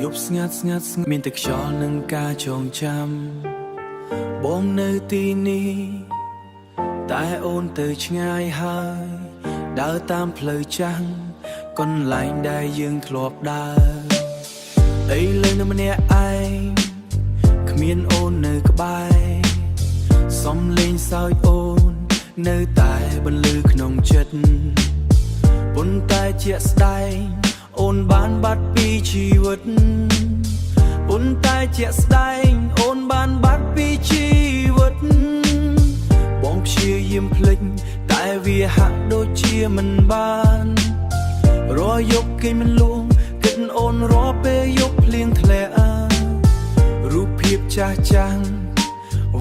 យប់ស្ងាត់មានតែខ្យល់និងការចងចាំបងនៅទីនេះតែអូនទៅឆ្ងាយហើយដើរតាមផ្លូវចាំងកន្លែងដែលយើងធ្លាប់ដើរអីលើនៅម្នាក់ឯងគ្មានអូននៅក្បែរសំលេងសើចអូននៅតែបន្លឺក្នុងចិត្តប៉ុន្តែជាក់ស្ដែងអូនបានបាត់ពីជីវិតប៉ុន្តែជាក់ស្ដែងអូនបានបាត់ពីជីវិតបងព្យាយាមភ្លេចតែវាហាក់ដូចជាមិនបានរាល់យប់គេមិនលួងគិតអូនរាល់ពេលយប់ភ្លៀងធ្លាក់រូបភាពចាស់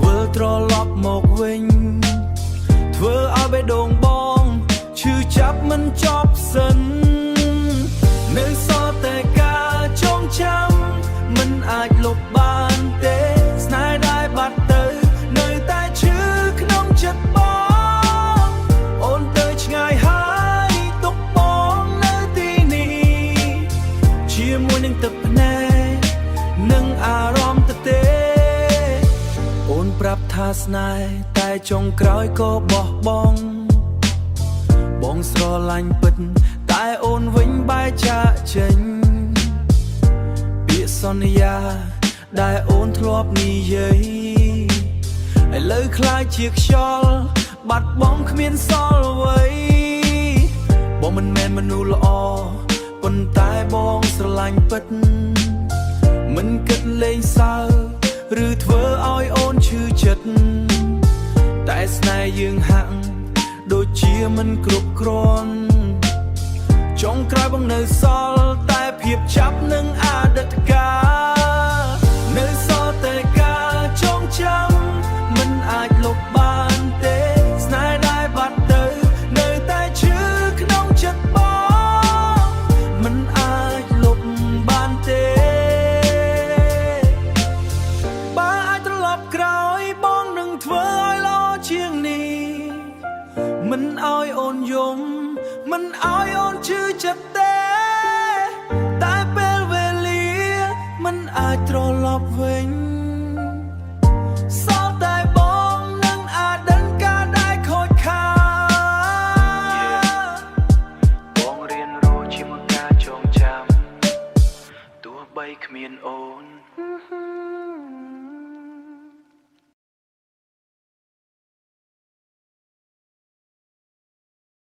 វិលត្រឡប់មកវិញធ្វើឲ្យបេះដូងបងឈឺចាប់មិនចប់សិននៅសល់តែការចងចាំមិនអាចលុបបានទេស្នេហ៍ដែលបាត់ទៅនៅតែឈឺក្នុងចិត្តបងអូនទៅឆ្ងាយហើយទុកបងនៅទីនេះជាមួយនឹងទឹកភ្នែកនិងអារម្មណ៍ទៅទេអូនប្រាប់ថាស្នេហ៍តែចុងក្រោយក៏បោះបង់បងស្រឡាញ់ពិតតែអូនវិញបែរចាកចេញពាក្យសន្យាដែលអូនធ្លាប់និយាយឥឡូវคล้ายជាខ្យល់បាត់បង់គ្មានសល់អ្វីបងមិនមែនមនុស្សល្អប៉ុន្តែបងស្រឡាញ់ពិតមិនគិតលេងសើឬធ្វើឲ្យអូនឈឺចិត្តតែស្នេហ៍យើងហាក់ដូចជាមិនគ្រប់គ្រាន់ចុងក្រោយបងនៅសល់តែភាពចាប់នឹងអតីតកាលនៅសល់តែការចងចាំមិនអាចលុបបានទេស្នេហ៍ដែលបាត់ទៅនៅតែឈឺក្នុងចិត្តបងមិនអាចលុបបានទេបើអាចត្រឡប់ក្រោយបងនឹងធ្វើឲ្យល្អជាងនេះមិនឲ្យអូនយំមិនឲ្យអូនឈឺចិត្តទេតែពេលវេលាមិនអាចត្រឡប់វិញ